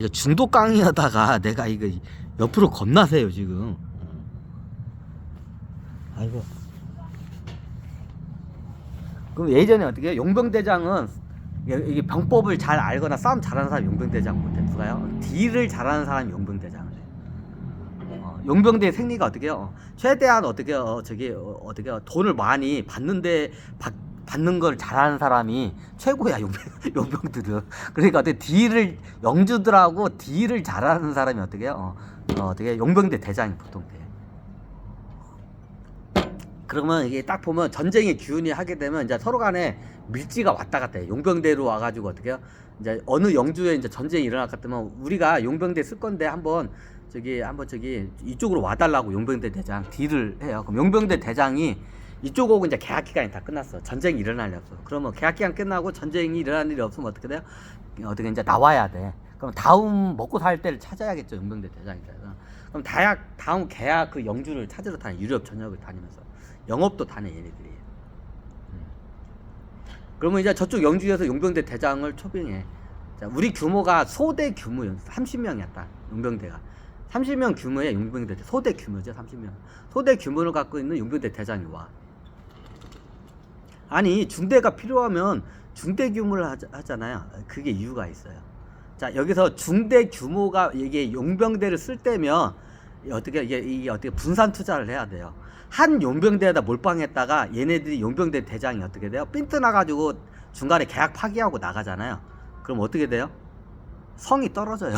중도 깡이하다가 내가 이거 옆으로 겁나세요 지금. 아이고. 그럼 예전에 어떻게 용병대장은 이게 병법을 잘 알거나 싸움 잘하는 사람이 용병대장 못해. 누가요? 딜을 잘하는 사람이 용병대장을 해. 용병대의 생리가 어떻게요? 최대한 어떻게요? 어떻게 돈을 많이 받는 걸 잘하는 사람이 최고야. 용병들은. 그러니까 어떻게 딜을 영주들하고 딜을 잘하는 사람이 어떻게요? 어떻게 용병대 대장이 보통 돼. 그러면 이게 딱 보면 전쟁의 기운이 하게 되면 이제 서로 간에 밀지가 왔다 갔다 해. 용병대로 와가지고 어떻게요? 이제 어느 영주에 이제 전쟁이 일어날 것 같으면 우리가 용병대 쓸 건데 한번 이쪽으로 와달라고 용병대 대장 딜을 해요. 그럼 용병대 대장이 이쪽 오고 이제 계약 기간이 다 끝났어. 전쟁이 일어날 일 없어. 그러면 계약 기간 끝나고 전쟁이 일어날 일이 없으면 어떻게 돼요? 어떻게 이제 나와야 돼. 그럼 다음 먹고 살 때를 찾아야겠죠. 용병대 대장이라서. 그럼 다음 계약 그 영주를 찾으러 다니. 유럽 전역을 다니면서 영업도 다녀 얘네들이. 그러면 이제 저쪽 영주에서 용병대 대장을 초빙해. 자, 우리 규모가 소대 규모요. 30명이었다. 용병대가. 30명 규모의 용병대 소대 규모죠. 30명. 소대 규모를 갖고 있는 용병대 대장이 와. 아니 중대가 필요하면 중대 규모를 하잖아요. 그게 이유가 있어요. 자, 여기서 중대 규모가 이게 용병대를 쓸 때면 어떻게 이게 어떻게 분산 투자를 해야 돼요. 한 용병대에다 몰빵했다가 얘네들이 용병대 대장이 어떻게 돼요? 핀트 나가지고 중간에 계약 파기하고 나가잖아요. 그럼 어떻게 돼요? 성이 떨어져요.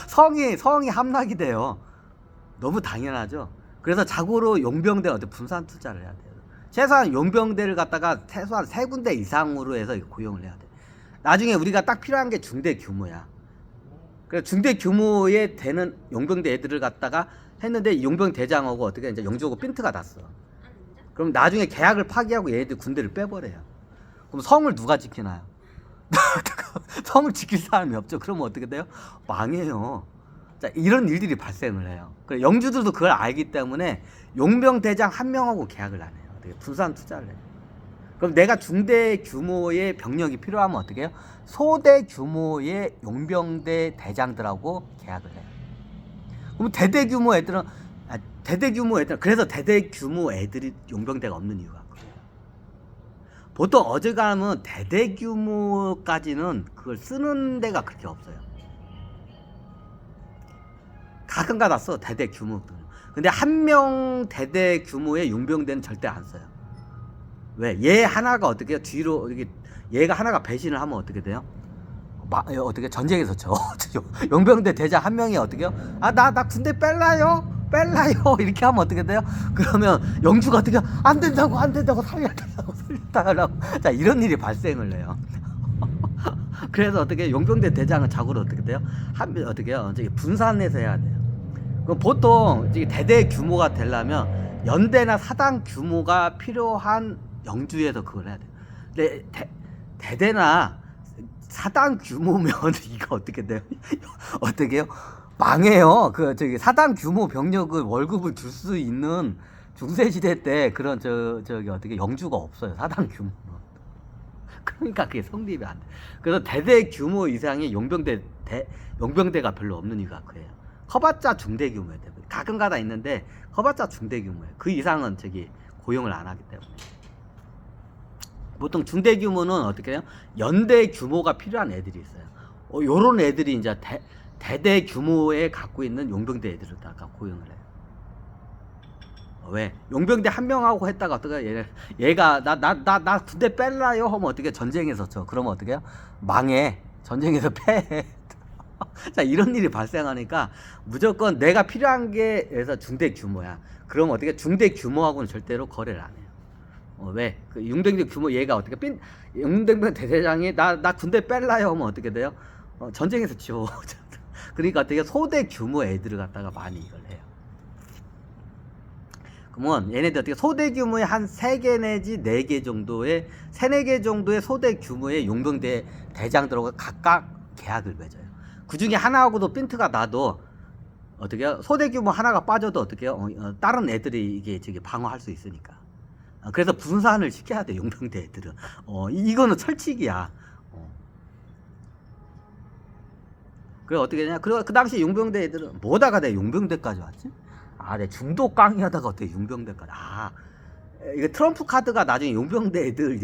성이 함락이 돼요. 너무 당연하죠. 그래서 자고로 용병대 어떻게 분산 투자를 해야 돼요. 최소한 용병대를 갖다가 최소한 3군데 이상으로 해서 고용을 해야 돼. 나중에 우리가 딱 필요한 게 중대 규모야. 그래서 중대 규모에 되는 용병대 애들을 갖다가 했는데 용병 대장하고 어떻게 이제 영주하고 핀트가 났어. 그럼 나중에 계약을 파기하고 얘네들 군대를 빼버려요. 그럼 성을 누가 지키나요? 성을 지킬 사람이 없죠. 그러면 어떻게 돼요? 망해요. 자, 이런 일들이 발생을 해요. 영주들도 그걸 알기 때문에 용병 대장 한 명하고 계약을 안 해요. 어떻게 분산 투자를 해요. 그럼 내가 중대 규모의 병력이 필요하면 어떻게 해요? 소대 규모의 용병대 대장들하고 계약을 해요. 그럼 대대 규모 애들은 그래서 대대 규모 애들이 용병대가 없는 이유가 그래요. 보통 어지간하면 대대 규모까지는 그걸 쓰는 데가 그렇게 없어요. 가끔가다 써 대대 규모. 근데 한 명 대대 규모의 용병대는 절대 안 써요. 왜? 얘 하나가 어떻게 뒤로 이렇게 얘가 하나가 배신을 하면 어떻게 돼요? 어떻게 전쟁에서 져. 용병대 대장 한 명이 어떻게요? 나 군대 뺄라요 이렇게 하면 어떻게 돼요? 그러면 영주가 어떻게 안 된다고 살려달라고 자, 이런 일이 발생을 해요. 그래서 어떻게 용병대 대장은 자고로 어떻게 돼요? 어떻게요? 분산해서 해야 돼요. 그럼 보통 대대 규모가 되려면 연대나 사당 규모가 필요한 영주에서 그걸 해야 돼요. 근데 대대나 사당 규모면 이거 어떻게 돼요? 어떻게요? 망해요. 사당 규모 병력을 월급을 줄 수 있는 중세시대 때 그런 어떻게 영주가 없어요. 사당 규모. 그러니까 그게 성립이 안 돼. 그래서 대대 규모 이상의 용병대가 별로 없는 이유가 그래요. 커봤자 중대 규모예요. 가끔가다 있는데 커봤자 중대 규모예요. 그 이상은 고용을 안 하기 때문에. 보통 중대 규모는 어떻게 해요? 연대 규모가 필요한 애들이 있어요. 요런 애들이 이제 대대 규모에 갖고 있는 용병대 애들을 다가 고용을 해요. 왜? 용병대 한 명하고 했다가 어떻게 얘가 나 군대 뺄라요 하면 어떻게 전쟁에서 져. 그러면 어떻게 해요? 망해. 전쟁에서 패. 자, 이런 일이 발생하니까 무조건 내가 필요한 게 그래서 중대 규모야. 그럼 어떻게 중대 규모하고는 절대로 거래를 안 해요. 왜? 그 용병대 규모 얘가 어떻게 용병대 대대장이 나 군대 뺄라요 하면 어떻게 돼요? 전쟁에서 지워. 그러니까 어떻게 소대 규모 애들을 갖다가 많이 이걸 해요. 그러면 얘네들 어떻게 소대 규모의 한 3개 내지 4개 정도의 3-4개 정도의 소대 규모의 용병대 대장들하고 각각 계약을 맺어요. 그 중에 하나하고도 핀트가 나도 어떻게 소대 규모 하나가 빠져도 어떻게 다른 애들이 이게 방어할 수 있으니까. 그래서 분산을 시켜야 돼. 용병대 애들은. 이거는 철칙이야. 그래 어떻게 되냐? 그 당시 용병대 애들은 뭐다가 내 용병대까지 왔지? 아, 내 중도 깡이하다가 어떻게 용병대까지? 아, 이거 트럼프 카드가 나중에 용병대 애들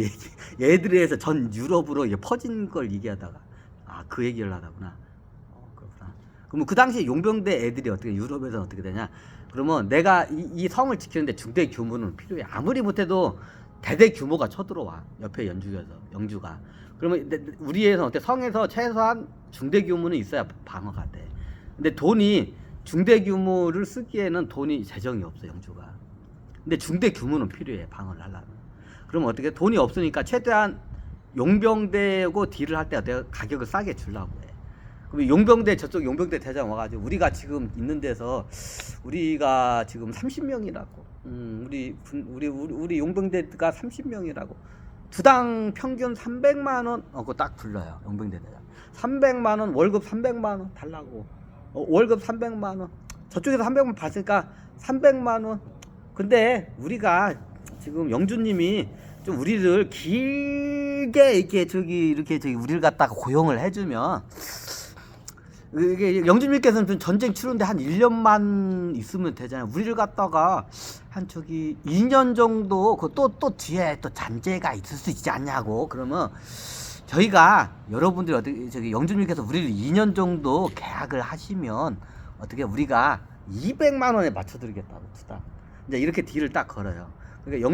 얘들에 해서 전 유럽으로 이게 퍼진 걸 얘기하다가 그 얘기를 하다구나. 그렇구나. 그러면 그 당시 용병대 애들이 어떻게 유럽에서 어떻게 되냐? 그러면 내가 이 성을 지키는데 중대 규모는 필요해. 아무리 못해도 대대 규모가 쳐들어와 옆에 영주가. 그러면 우리에서 어때 성에서 최소한 중대 규모는 있어야 방어가 돼. 근데 돈이 중대 규모를 쓰기에는 돈이 재정이 없어 영주가. 근데 중대 규모는 필요해 방어를 하려면. 그러면 어떻게 돈이 없으니까 최대한 용병대고 딜을 할 때 내가 가격을 싸게 주려고 해. 그럼 용병대 저쪽 용병대 대장 와가지고 우리가 지금 있는 데서 우리가 지금 30명이라고. 우리 용병대가 30명이라고. 두당 평균 300만 원. 그거 딱 불러요 용병대 대장. 300만 원 월급 300만 원 달라고. 월급 300만 원. 저쪽에서 300만 원 받으니까 300만 원. 근데 우리가 지금 영주님이 좀 우리를 길게 이렇게 우리를 갖다가 고용을 해주면 이게 영주님께서는 좀 전쟁 치르는데 한 1년만 있으면 되잖아요. 우리를 갖다가 한 2년 정도 또 뒤에 또 잔재가 있을 수 있지 않냐고. 그러면 저희가 여러분들이 어떻게 영주님께서 우리를 2년 정도 계약을 하시면 어떻게 우리가 200만 원에 맞춰드리겠다고 투다. 이제 이렇게 딜을 딱 걸어요. 그러니까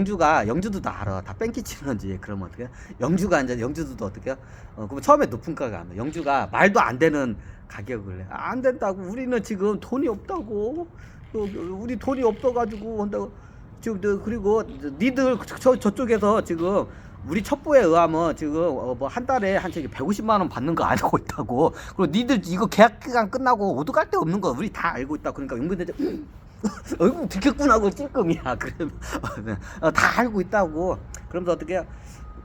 영주도 다 알아. 다 뺑기 치는지. 그러면 어떻게? 영주도 어떻게? 그럼 처음에 높은 가가 안 돼. 영주가 말도 안 되는 가격을 해. 안 된다고. 우리는 지금 돈이 없다고. 우리 돈이 없어가지고 한다고. 지금 그리고 니들 저쪽에서 지금 우리 첩보에 의하면 지금 뭐 한 달에 한 150만 원 받는 거 알고 있다고. 그리고 니들 이거 계약 기간 끝나고 오도갈 데 없는 거 우리 다 알고 있다. 그러니까 용병대장 어이구 듣겠구나 하고 찔끔이야. 그러면 다 알고 있다고. 그러면서 어떻게 해요?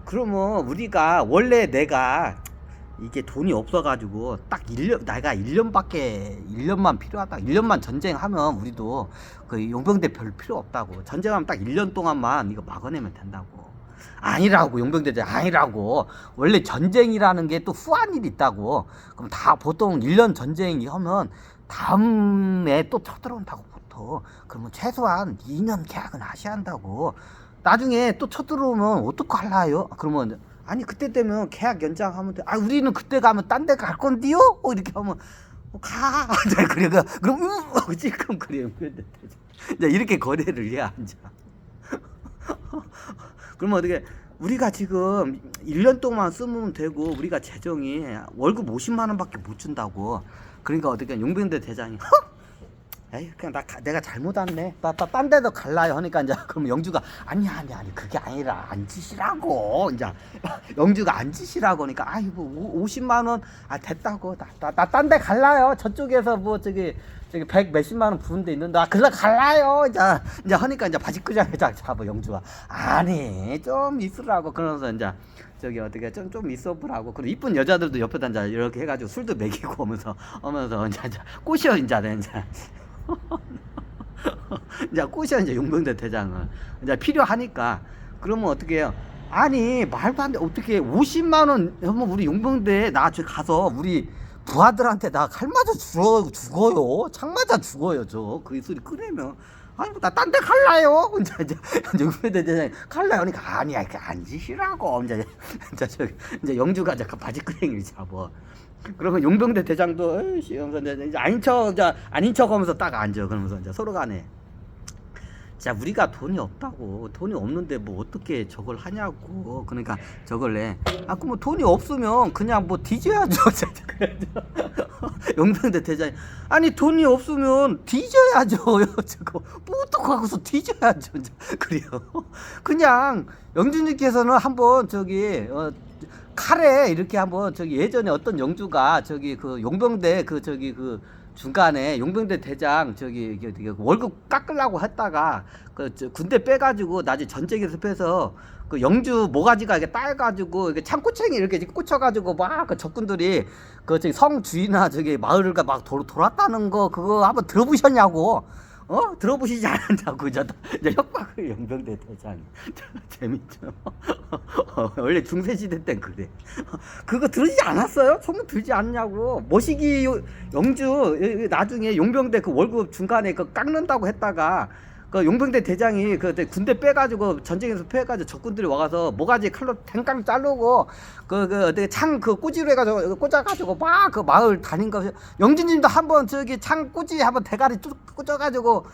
그러면 우리가 원래 내가 이게 돈이 없어가지고 딱 1년 내가 1년만 필요하다. 1년만 전쟁하면 우리도 그 용병대 별 필요 없다고. 전쟁하면 딱 1년 동안만 이거 막아내면 된다고. 아니라고. 용병대장 아니라고. 원래 전쟁이라는 게 또 후한 일이 있다고. 그럼 다 보통 1년 전쟁이 하면 다음에 또 쳐들어온다고. 그러면 최소한 2년 계약은 하셔야 한다고. 나중에 또 쳐들어오면 어떡할라요? 그러면 아니 그때 되면 계약 연장하면 돼. 우리는 그때 가면 딴 데 갈 건데요? 이렇게 하면 가. 그래 그럼 지금 그래요. 이렇게 거래를 해야 앉아. 그러면 어떻게 우리가 지금 1년 동안 쓰면 되고 우리가 재정이 월급 50만 원밖에 못 준다고. 그러니까 어떻게 용병대 대장이 에이 그냥 내가 잘못 왔네. 딴 데도 갈라요 하니까 이제 그럼 영주가 아니 그게 아니라 앉으시라고. 이제 영주가 앉으시라고 하니까 뭐 50만 원 됐다고. 나 딴 데 갈라요. 저쪽에서 뭐 저기 100 몇십만 원 부은 데 있는데 그래 갈라요. 이제 하니까 이제 바지끄장에 잡아 영주가 아니 좀 있으라고. 그러면서 이제 어떻게 좀 있어 보라고. 그리고 이쁜 여자들도 옆에다 이제 이렇게 해가지고 술도 먹이고 오면서 이제 꼬셔 이제 이제 꼬셔 이제 용병대 대장을 이제 필요하니까. 그러면 어떻게 해요? 아니 말도 안 돼. 어떻게 50만 원 하면 우리 용병대 나 저 가서 우리 부하들한테 나 칼 맞아 죽어요. 창 맞아 죽어요. 그 소리 꺼내면 아니 나 딴 데 갈라요. 이제 용병대 대장이 갈라요. 그러니까 아니야 앉으시라고. 이제 영주가 이제 바지끄댕이를 잡아. 그러면 용병대 대장도 이제 아닌 척 하면서 딱 앉아. 그러면서 이제 서로 간에 자 우리가 돈이 없다고. 돈이 없는데 뭐 어떻게 저걸 하냐고. 그러니까 저걸 해. 그럼 돈이 없으면 그냥 뭐 뒤져야죠. 용병대 대장이 아니 돈이 없으면 뒤져야죠. 저거 뭐 어떡하고서 뒤져야죠. 그래요. 그냥 영주님께서는 한번 칼에 이렇게 한번 예전에 어떤 영주가 그 용병대 그 중간에 용병대 대장 월급 깎으려고 했다가 군대 빼가지고 나중에 전쟁에서 빼서 그 영주 모가지가 이렇게 따가지고 이렇게 창고챙이 이렇게 꽂혀가지고 막 그 적군들이 성 주위나 마을을 막 돌았다는 거 그거 한번 들어보셨냐고. 들어보시지 않았냐고 저 협박을 용병대 대장이 재밌죠. 원래 중세시대 땐 그래. 그거 들으지 않았어요? 소문 들지 않냐고. 모시기 영주 나중에 용병대 그 월급 중간에 그 깎는다고 했다가 그 용병대 대장이 그 군대 빼가지고 전쟁에서 빼가지고 적군들이 와가서 모가지 칼로 탱깡 자르고 창 꾸지로 해가지고 꽂아가지고 막 그 마을 다닌 거. 영준님도 한번 저기 창 꾸지 한번 대가리 쭉 꽂아가지고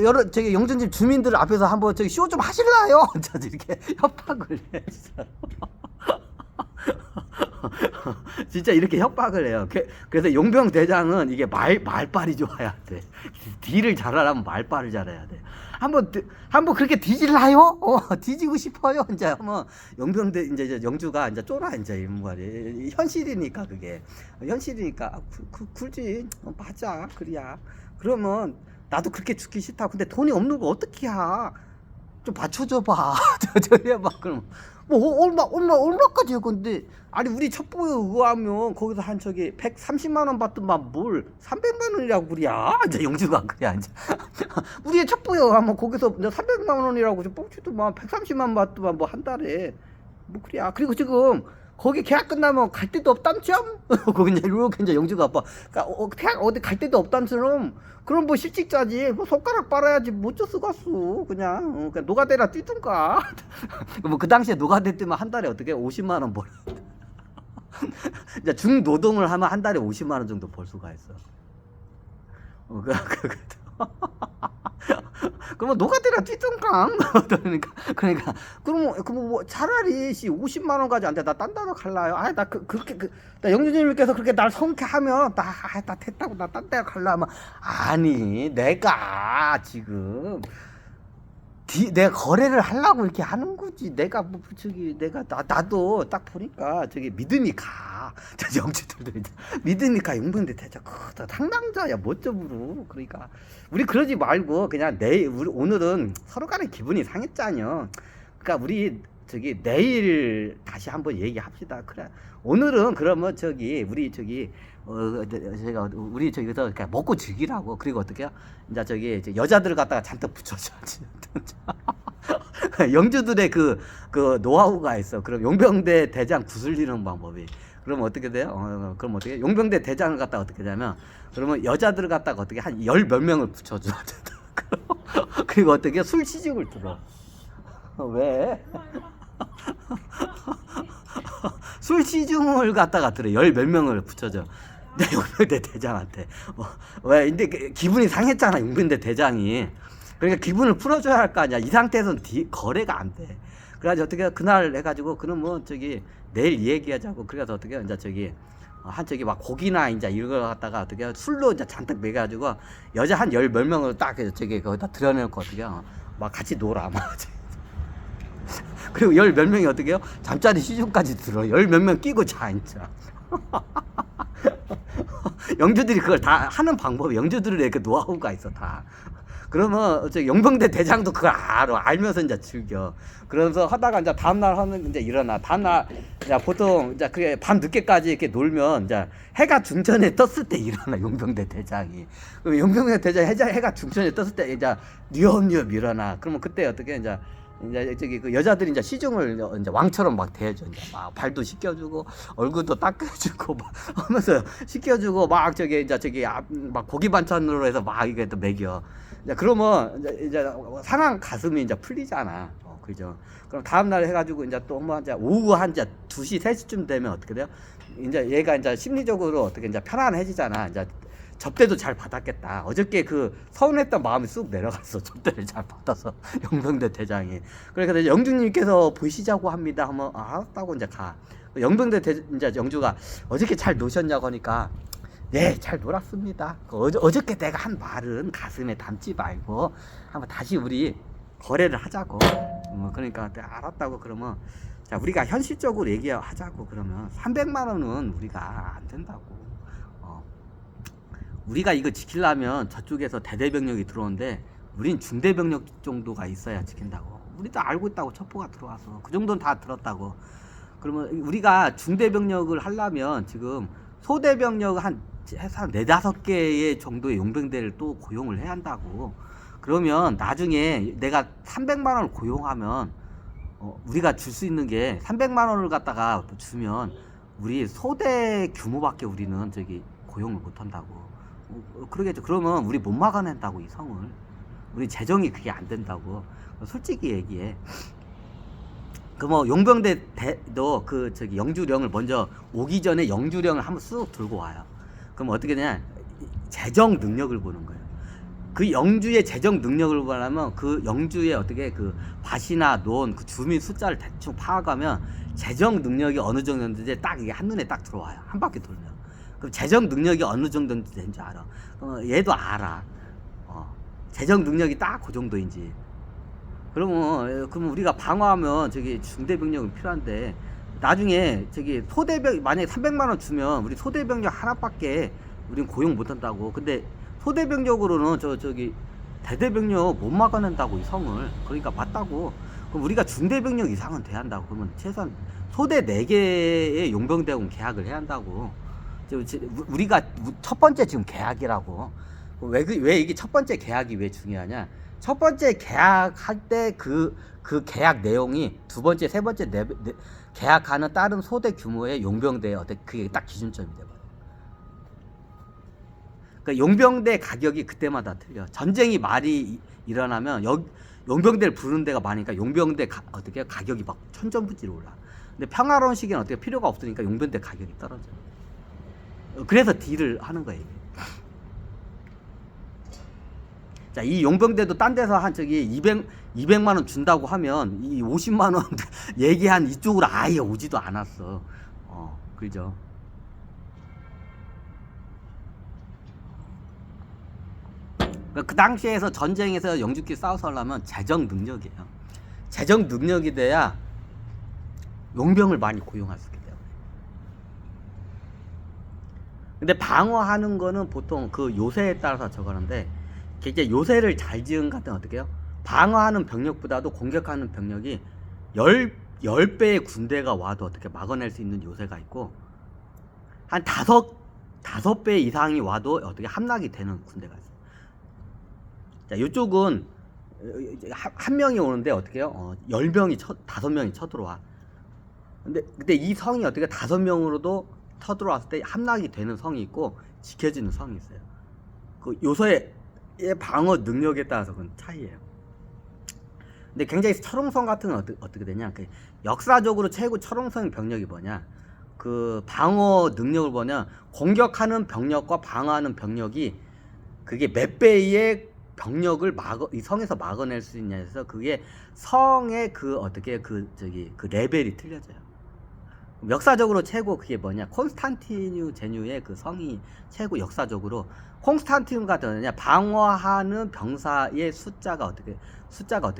여러 저기 영준님 주민들 앞에서 한번 저기 쇼 좀 하실라요? 저 이렇게 협박을 해. 진짜 이렇게 협박을 해요. 그래서 용병 대장은 이게 말빨이 좋아야 돼. 딜을 잘하려면 말빨을 잘해야 돼. 한번 그렇게 뒤질라요? 뒤지고 싶어요. 이제 한번 용병대 이제 영주가 이제 쫄아 이제 이 말이 현실이니까 그게 현실이니까 굴지 맞아 그래야. 그러면 나도 그렇게 죽기 싫다. 근데 돈이 없는 거 어떻게 야? 좀 맞춰줘봐. 저래 봐. 그럼 뭐 얼마까지 할 건데? 아니 우리 첩보에 의하면 거기서 한 저기 130만 원 받더만 뭘 300만 원이라고 그래야. 이제 영주가 그래 이제 우리의 첩보에 의하면 거기서 300만 원이라고 좀 뻥치더만 130만 원 받더만 뭐 한 달에 뭐 그래야. 그리고 지금 거기 계약 끝나면 갈 데도 없담죠? 거기 이제 이렇게 이제 영주가 아빠 계약 어디 갈 데도 없담처럼 그럼 뭐 실직자지 뭐 손가락 빨아야지 못 줬어 갔어 그냥 그냥 노가대라 뛰든가. 뭐 그 당시에 노가대 뛰면 한 달에 어떻게 50만 원 벌어. 이제 중노동을 하면 한 달에 50만 원 정도 벌 수가 있어. 그러면 노가대라 뛰든가. 그러니까 그럼 뭐 차라리 50만 원 가지고 안 돼. 나 딴 데로 갈라요. 나 그렇게 나 영주님께서 그렇게 날 성쾌하면 나 됐다고 나 딴 데로 갈라 하면 아니 내가 지금 내가 거래를 하려고 이렇게 하는 거지. 내가 뭐 저기 나도 딱 보니까 저기 믿음이 가. 저 영주들도 믿음이 가. 용병대 대장 상남자야 멋져부르. 그러니까 우리 그러지 말고 그냥 우리 오늘은 서로 간에 기분이 상했잖여. 그러니까 우리 저기 내일 다시 한번 얘기합시다. 그래. 오늘은 그러면 저기 우리 저기 제가 우리 저기서 그냥 먹고 즐기라고. 그리고 어떻게 해요? 이제 저기 여자들 갖다가 잔뜩 붙여줘야지. 영주들의 그 노하우가 있어. 그럼 용병대 대장 구슬리는 방법이. 그럼 어떻게 돼요? 그럼 어떻게 해? 용병대 대장을 갖다가 어떻게 하냐면 그러면 여자들을 갖다가 어떻게 한 열 몇 명을 붙여줘. 그리고 어떻게 술 시중을 들어. 왜? 술 시중을 갖다가 들어. 열 몇 명을 붙여줘. 용병대 대장한테. 왜? 근데 기분이 상했잖아. 용병대 대장이. 그러니까 기분을 풀어줘야 할 거 아니야. 이 상태에서는 거래가 안 돼. 그래가지고 어떻게 그날 해가지고 그러면 저기 내일 얘기하자고. 그래서 어떻게 이제 저기 한 저기 막 고기나 이제 이런 거 갖다가 어떻게 술로 이제 잔뜩 먹여가지고 여자 한 열 몇 명을 딱 저기 거기다 들여놓고 어떻게 막 같이 놀아. 막. 그리고 열 몇 명이 어떻게 해요? 잠자리 시중까지 들어. 열 몇 명 끼고 자 진짜. 영주들이 그걸 다 하는 방법이 영주들의 그 노하우가 있어 다. 그러면 용병대 대장도 그걸 알면서 이제 즐겨. 그러면서 하다가 이제 다음날 하는 이제 일어나. 다음날 이제 보통 이제 그게 밤 늦게까지 이렇게 놀면 이제 해가 중천에 떴을 때 일어나 용병대 대장이. 그럼 용병대 대장 해가 중천에 떴을 때 이제 뉘엄뉘엄 일어나. 그러면 그때 어떻게 이제 저기 그 여자들이 이제 시중을 이제 왕처럼 막 대해줘. 이제 막 발도 씻겨주고 얼굴도 닦아주고 막 하면서 씻겨주고 막 저기 막 고기 반찬으로 해서 막 이게 또 먹여. 이제 그러면 이제 상한 가슴이 이제 풀리잖아. 그죠? 그럼 다음날 해가지고 이제 또 뭐 이제 오후 한 이제 2시 3시쯤 되면 어떻게 돼요? 이제 얘가 이제 심리적으로 어떻게 이제 편안해지잖아. 이제 접대도 잘 받았겠다. 어저께 그 서운했던 마음이 쑥 내려갔어. 접대를 잘 받아서 용병대 대장이. 그러니까 영주님께서 보시자고 합니다. 하면 알았다고 이제 가. 용병대 이제 영주가 어저께 잘 노셨냐고 하니까 네, 잘 놀았습니다. 어저께 내가 한 말은 가슴에 담지 말고 한번 다시 우리 거래를 하자고. 그러니까 알았다고. 그러면 자 우리가 현실적으로 얘기하자고. 그러면 300만 원은 우리가 안 된다고. 우리가 이거 지키려면 저쪽에서 대대병력이 들어오는데 우린 중대병력 정도가 있어야 지킨다고. 우리도 알고 있다고. 첩보가 들어와서 그 정도는 다 들었다고. 그러면 우리가 중대병력을 하려면 지금 소대병력 한 4-5개의 정도의 용병대를 또 고용을 해야 한다고. 그러면 나중에 내가 300만 원을 고용하면 우리가 줄 수 있는 게 300만 원을 갖다가 주면 우리 소대 규모밖에 우리는 저기 고용을 못 한다고. 그러겠죠. 그러면 우리 못 막아낸다고 이 성을. 우리 재정이 그게 안 된다고. 솔직히 얘기해. 그 뭐 용병대도 그 저기 영주령을 먼저 오기 전에 영주령을 한번 쑥 들고 와요. 그럼 어떻게 되냐? 재정 능력을 보는 거예요. 그 영주의 재정 능력을 보려면 그 영주의 어떻게 그 밭이나 논 그 주민 숫자를 대충 파악하면 재정 능력이 어느 정도인지 딱 이게 한눈에 딱 들어와요. 한 바퀴 돌면. 그럼 재정 능력이 어느 정도 되는지 알아. 얘도 알아. 재정 능력이 딱 그 정도인지. 그러면 우리가 방어하면 저기 중대병력은 필요한데 나중에 저기 소대병 만약에 300만 원 주면 우리 소대병력 하나밖에 우린 고용 못 한다고. 근데 소대병력으로는 저기 대대병력 못 막아낸다고 이 성을. 그러니까 맞다고. 그럼 우리가 중대병력 이상은 돼야 한다고. 그러면 최소한 소대 4개의 용병대하고 계약을 해야 한다고. 우리가 첫 번째 지금 계약이라고. 왜 이게 첫 번째 계약이 왜 중요하냐? 첫 번째 계약할 때 그 계약 내용이 두 번째, 세 번째 계약하는 다른 소대 규모의 용병대의 그게 딱 기준점이 돼버려. 그러니까 용병대 가격이 그때마다 틀려. 전쟁이 말이 일어나면 용병대를 부르는 데가 많으니까 용병대 어떻게 가격이 막 천정부지로 올라. 근데 평화로운 시기는 어떻게 필요가 없으니까 용병대 가격이 떨어져. 그래서 딜을 하는 거예요. 자, 이 용병대도 딴 데서 한 저기 200만 원 준다고 하면 이 50만 원 얘기한 이쪽으로 아예 오지도 않았어. 그죠? 그 당시에서 전쟁에서 영주끼리 싸워서 하려면 재정 능력이에요. 재정 능력이 돼야 용병을 많이 고용할 수 있기 때문에. 근데 방어하는 거는 보통 그 요새에 따라서 저거는데 이제 요새를 잘 지은 것 같은 어떻게 해요? 방어하는 병력보다도 공격하는 병력이 10배의 군대가 와도 어떻게 막아낼 수 있는 요새가 있고 한 5배 이상이 와도 어떻게 함락이 되는 군대가 있어요. 자, 이쪽은 한 명이 오는데 어떻게 해요? 5명이 쳐들어와. 근데 이 성이 어떻게 5명으로도 쳐들어왔을 때 함락이 되는 성이 있고 지켜지는 성이 있어요. 그 요새의 방어 능력에 따라서 그건 차이예요. 근데 굉장히 철옹성 같은 건 어떻게 되냐? 그 역사적으로 최고 철옹성 병력이 뭐냐? 그 방어 능력을 보냐? 공격하는 병력과 방어하는 병력이 그게 몇 배의 병력을 이 성에서 막아낼 수 있냐 해서 그게 성의 그 어떻게 그 레벨이 틀려져요. 역사적으로 최고 그게 뭐냐? 콘스탄티누 제뉴의 그 성이 최고 역사적으로 콘스탄티누가 되느냐? 방어하는 병사의 숫자가 어떻게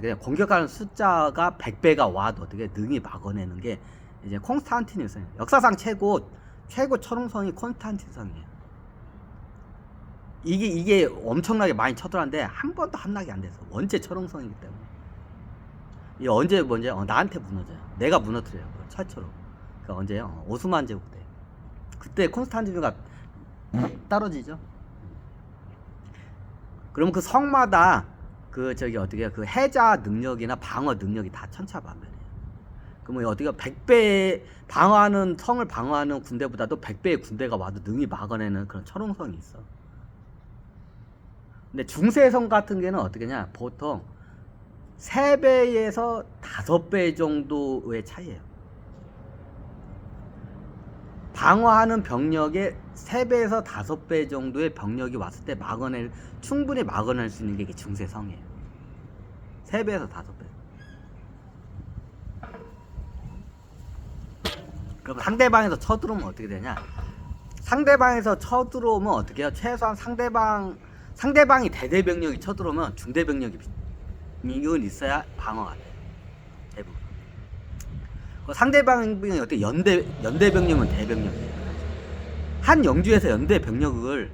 되냐? 공격하는 숫자가 100배가 와도 어떻게 능히 막아내는 게 이제 콘스탄티누 성이에요. 역사상 최고 철옹성이 콘스탄티누 성이에요. 이게 엄청나게 많이 쳐들었는데 한 번도 함락이 안 돼서 원체 철옹성이기 때문에 이게 언제 나한테 무너져요. 내가 무너뜨려요. 최초로. 그러니까 언제요? 오스만 제국 때. 그때 콘스탄티누가 떨어지죠. 그럼 그 성마다 그 해자 능력이나 방어 능력이 다 천차만별이에요. 그러면 어떻게 100배 성을 방어하는 군대보다도 100배의 군대가 와도 능히 막아내는 그런 철옹성이 있어. 근데 중세성 같은 경우는 어떻게냐? 보통 3배에서 5배 정도의 차이예요. 방어하는 병력의 3배에서 5배 정도의 병력이 왔을 때 충분히 막아낼 수 있는 게 중세성이에요. 3배에서 5배. 그럼 상대방에서 쳐들어오면 어떻게 되냐? 상대방에서 쳐들어오면 어떻게 해요? 최소한 상대방이 대대병력이 쳐들어오면 중대병력이 있어야 방어가 돼요. 대부분. 상대방이 어떻게 연대병력은 대병력이에요. 한 영주에서 연대병력을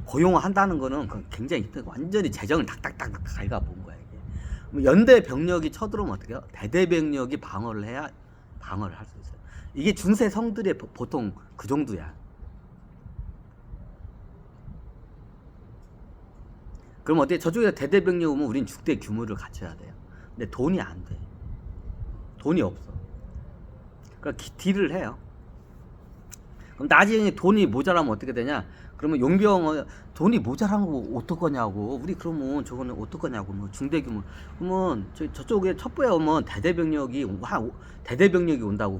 고용한다는 거는 굉장히 힘들고 완전히 재정을 탁탁탁 갉아본 거야 이게. 연대병력이 쳐들어오면 어떻게 해요? 대대병력이 방어를 해야 방어를 할 수 있어요. 이게 중세 성들의 보통 그 정도야. 그럼 어떻게 저쪽에 대대병력 오면 우린 중대 규모를 갖춰야 돼요. 근데 돈이 안 돼. 돈이 없어. 그러니까 딜을 해요. 그럼 나중에 돈이 모자라면 어떻게 되냐? 그러면 용병 돈이 모자란 거 어떡하냐고. 우리 그러면 저거는 어떡하냐고. 뭐 중대규모. 그러면 저쪽에 첩보에 오면 대대병력이 온다고.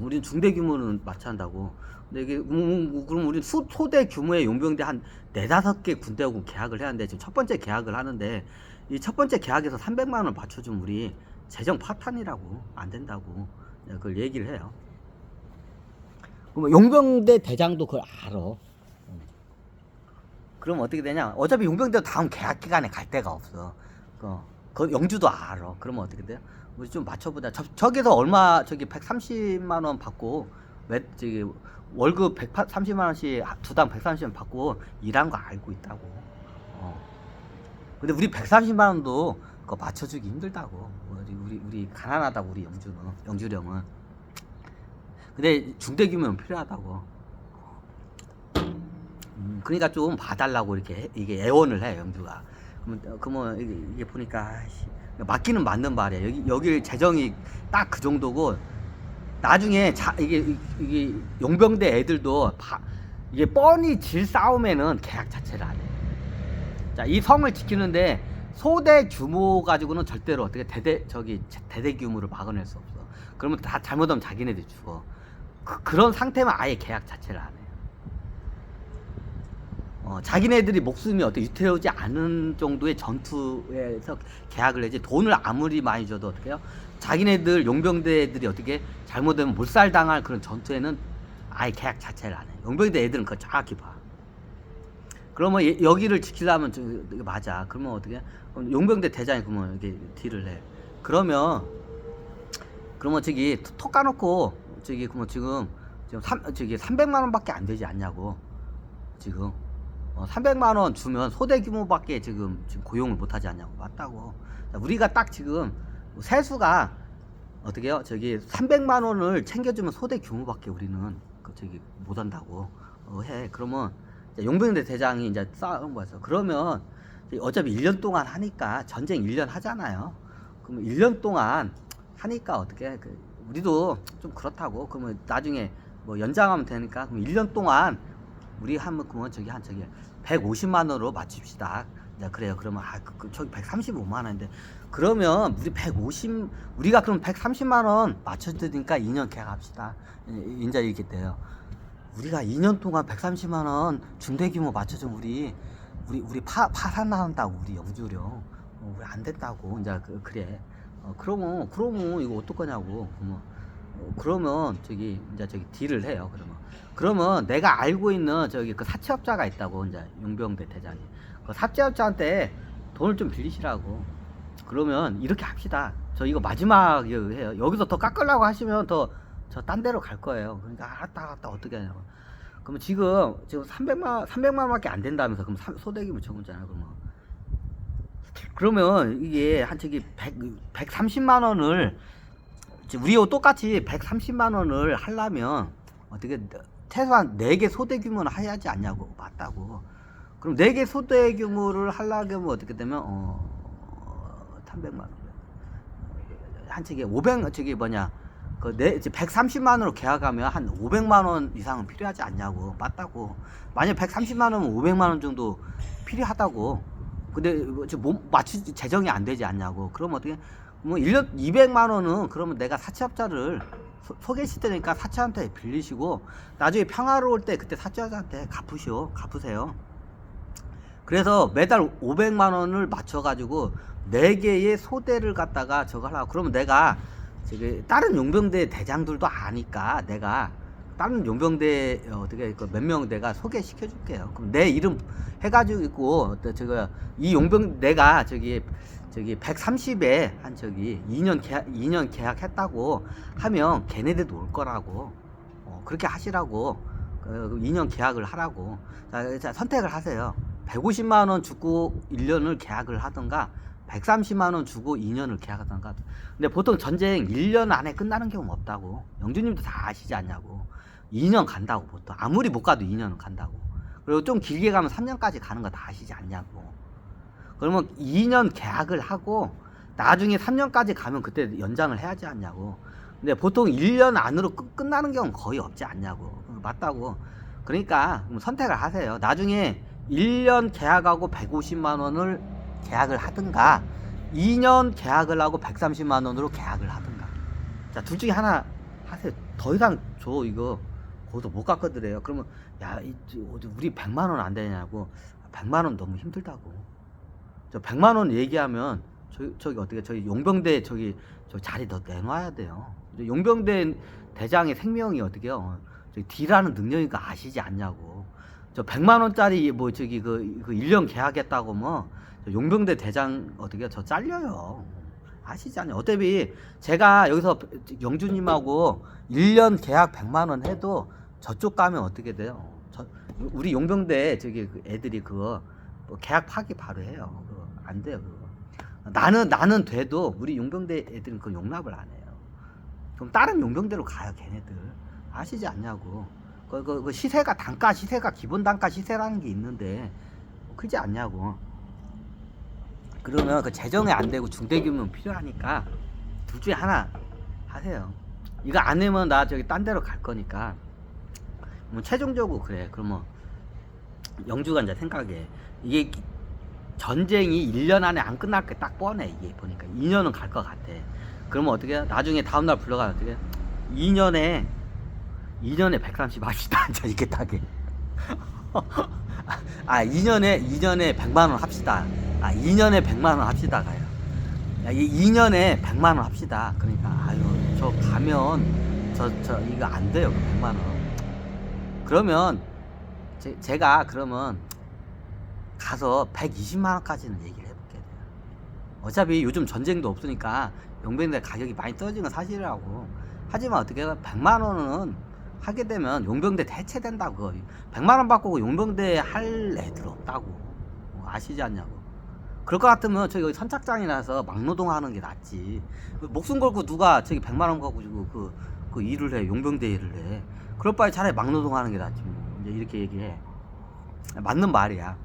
우리는 중대규모는 마찬가지고. 근데 이게 그럼 우리 소대 규모의 용병대 한 4-5개 군대하고 계약을 해야 하는데 지금 첫 번째 계약을 하는데 이 첫 번째 계약에서 300만 원을 맞춰주면 우리 재정 파탄이라고 안 된다고 그걸 얘기를 해요. 그럼 용병대 대장도 그걸 알아. 그럼 어떻게 되냐? 어차피 용병대도 다음 계약 기간에 갈 데가 없어. 그 영주도 알아. 그러면 어떻게 돼요? 우리 좀 맞춰보자. 저기서 얼마 저기 130만 원 받고 저기 월급 130만 원씩 두당 130만 원 받고 일한 거 알고 있다고. 근데 우리 130만 원도 그거 맞춰주기 힘들다고. 우리 가난하다고 우리 영주령은. 근데 중대 규모는 필요하다고. 그러니까 좀 봐달라고 이렇게 이게 애원을 해 영주가. 그러면 이게 보니까 맞기는 맞는 말이야. 여기 재정이 딱 그 정도고 나중에 이게 용병대 애들도 이게 뻔히 질 싸움에는 계약 자체를 안 해. 자, 이 성을 지키는데 소대 규모 가지고는 절대로 어떻게 대대 규모를 막아낼 수 없어. 그러면 다 잘못하면 자기네들 죽어. 그런 상태면 아예 계약 자체를 안 해요. 자기네들이 목숨이 어떻게 유태우지 않은 정도의 전투에서 계약을 해지. 돈을 아무리 많이 줘도 어떻게 해요? 자기네들 용병대들이 어떻게 잘못되면 몰살당할 그런 전투에는 아예 계약 자체를 안 해. 용병대 애들은 그거 정확히 봐. 그러면 여기를 지키려면 이게 맞아. 그러면 어떻게? 그럼 용병대 대장이 그러면 이렇게 딜을 해. 그러면 저기 톡 까놓고 그러면 지금 300만 원밖에 안 되지 않냐고. 지금 300만 원 주면 소대 규모밖에 지금 고용을 못 하지 않냐고. 맞다고. 우리가 딱 지금 세수가 어떻게요? 300만 원을 챙겨주면 소대 규모밖에 우리는 못 한다고 해. 그러면 용병대 대장이 이제 싸운 거였어. 그러면 어차피 1년 동안 하니까 전쟁 1년 하잖아요. 그러면 1년 동안 하니까 어떻게 우리도 좀 그렇다고. 그러면 나중에 뭐 연장하면 되니까 그럼 1년 동안 우리 하면 그러면 150만 원으로 맞춥시다. 그래요. 그러면 저기 135만 원인데 그러면 우리가 그럼 130만 원 맞춰드리니까 2년 계약합시다. 이제 이렇게 돼요. 우리가 2년 동안 130만 원 중대 규모 맞춰주면 우리 파산난다고 우리 영주령. 우리 안 된다고 이제 그래. 그러면 이거 어떡하냐고. 그러면 이제 딜을 해요. 그러면 내가 알고 있는 그 사채업자가 있다고. 이제 용병대 대장이 그 사채업자한테 돈을 좀 빌리시라고. 그러면 이렇게 합시다. 저 이거 마지막 해요. 여기서 더 깎으려고 하시면 저 딴 데로 갈 거예요. 그러니까 알았다 어떻게 하냐고. 그러면 지금 300만 원밖에 안 된다면서. 그럼 소대기 묻혀보잖아요. 그러면 이게 한 130만 원을 우리하고 똑같이 130만 원을 하려면 어떻게 최소한 4개 소대 규모는 해야지 않냐고. 맞다고. 그럼 4개 소대 규모를 하려면 어떻게 되면 300만 원 한 130만 원으로 계약하면 한 500만 원 이상은 필요하지 않냐고. 맞다고. 만약 130만 원은 500만 원 정도 필요하다고. 근데 재정이 안 되지 않냐고. 그럼 어떻게 1년 200만 원은 그러면 내가 사채업자를 소개시키니까 사채한테 빌리시고 나중에 평화로울 때 그때 사채업자한테 갚으세요. 그래서 매달 500만 원을 맞춰가지고 4개의 소대를 갖다가 저거 하려고. 그러면 내가 다른 용병대 대장들도 아니까 내가 다른 용병대 몇 명 내가 소개시켜 줄게요. 그럼 내 이름 해가지고 있고 이 용병 내가 130에 한 2년 계약했다고 하면 걔네들도 올 거라고. 그렇게 하시라고. 2년 계약을 하라고. 자, 선택을 하세요. 150만 원 주고 1년을 계약을 하던가 130만 원 주고 2년을 계약하던가. 근데 보통 전쟁 1년 안에 끝나는 경우 없다고. 영주님도 다 아시지 않냐고. 2년 간다고. 보통 아무리 못 가도 2년은 간다고. 그리고 좀 길게 가면 3년까지 가는 거 다 아시지 않냐고. 그러면 2년 계약을 하고 나중에 3년까지 가면 그때 연장을 해야지 않냐고. 근데 보통 1년 안으로 끝나는 경우는 거의 없지 않냐고. 맞다고. 그러니까 선택을 하세요. 나중에 1년 계약하고 150만 원을 계약을 하든가 2년 계약을 하고 130만 원으로 계약을 하든가. 자, 둘 중에 하나 하세요. 더 이상 저 이거 거기서 못 깎아드려요. 그러면 야, 우리 100만 원 안 되냐고. 100만 원 너무 힘들다고. 저 100만 원 얘기하면 저기 어떻게 저희 용병대 저 자리 더 내놔야 돼요. 용병대 대장의 생명이 어떻게요? 저기 딜하는 능력이니까 아시지 않냐고. 저 100만 원짜리 뭐 저기 그 1년 계약했다고 뭐 용병대 대장 어떻게 저 잘려요. 아시지 않냐. 어차피 제가 여기서 영주님하고 1년 계약 100만 원 해도 저쪽 가면 어떻게 돼요? 우리 용병대 저기 그 애들이 그거 뭐 계약 파기 바로 해요. 그거 안 돼요. 그거. 나는 돼도 우리 용병대 애들은 그 용납을 안 해요. 그럼 다른 용병대로 가요, 걔네들. 아시지 않냐고. 그 시세가 시세가 기본 단가 시세라는 게 있는데 크지 않냐고. 그러면 그 재정이 안 되고 중대규모는 필요하니까 둘 중에 하나 하세요. 이거 안 하면 나 저기 딴 데로 갈 거니까. 뭐 최종적으로 그래. 그러면 영주가 이제 생각해. 이게 전쟁이 1년 안에 안 끝날 게 딱 뻔해. 이게 보니까 2년은 갈 것 같아. 그러면 어떻게 해? 나중에 다음날 불러가면 어떻게 해? 2년에 130 합시다. 이렇게 타게. 2년에 100만 원 합시다. 2년에 100만 원 합시다. 가요. 2년에 100만 원 합시다. 그러니까 아유, 저 가면 저 이거 안 돼요. 100만 원. 그러면 제가 그러면 가서 120만 원까지는 얘기를 해볼게요. 어차피 요즘 전쟁도 없으니까 용병대 가격이 많이 떨어진 건 사실이라고. 하지만 어떻게 해요? 100만 원은 하게 되면 용병대 대체된다고. 100만 원 받고 용병대 할 애들 없다고. 아시지 않냐고. 그럴 것 같으면 저기 선착장이라서 막노동 하는 게 낫지. 목숨 걸고 누가 저기 100만 원 가지고 그 일을 해. 용병대 일을 해. 그럴 바에 차라리 막노동 하는 게 낫지. 뭐. 이제 이렇게 얘기해. 맞는 말이야.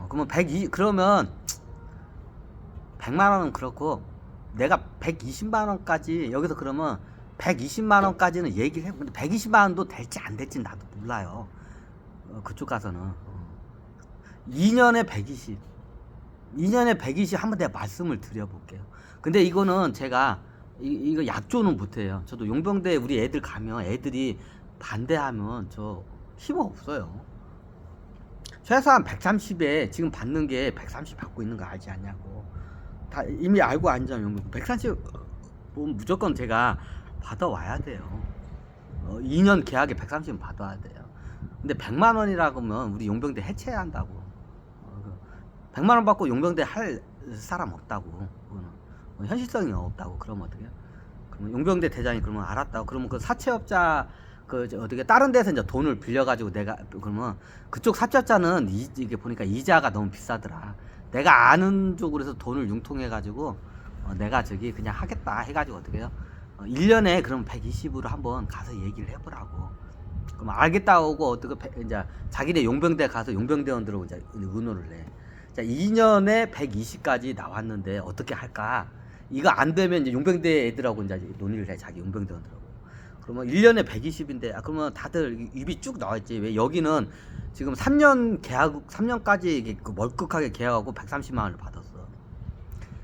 그러면 그러면 100만 원은 그렇고 내가 120만 원까지 여기서 그러면 120만 원까지는 얘기를 해. 근데 120만 원도 될지 안 될지 나도 몰라요. 그쪽 가서는 2년에 120 한번 내가 말씀을 드려볼게요. 근데 이거는 제가 이거 약조는 못해요. 저도 용병대 우리 애들 가면 애들이 반대하면 저 힘 없어요. 최소한 130에 지금 받는 게 130 받고 있는 거 알지 않냐고. 다 이미 알고 앉아요. 130 보면 무조건 제가 받아와야 돼요. 2년 계약에 130은 받아와야 돼요. 근데 100만 원이라고 하면 우리 용병대 해체해야 한다고. 100만 원 받고 용병대 할 사람 없다고. 현실성이 없다고. 그러면 어떻게 해요? 그러면 용병대 대장이 그러면 알았다고. 그러면 그 사채업자 어떻게 다른 데서 이제 돈을 빌려가지고 내가 그러면 그쪽 사채업자는 이게 보니까 이자가 너무 비싸더라. 내가 아는 쪽으로 해서 돈을 융통해가지고 내가 저기 그냥 하겠다 해가지고 어떻게 해요? 1년에 그럼 120으로 한번 가서 얘기를 해보라고. 그럼 알겠다고 하고 어떻게 이제 자기네 용병대 가서 용병대원들하고 이제 의논을 해. 자, 2년에 120까지 나왔는데 어떻게 할까? 이거 안 되면 이제 용병대 애들하고 이제 논의를 해. 자기 용병대원들하고. 그러면 1년에 120인데 그러면 다들 입이 쭉 나와있지. 왜 여기는 지금 3년 계약 3년까지 멀끔하게 계약하고 130만 원을 받았어.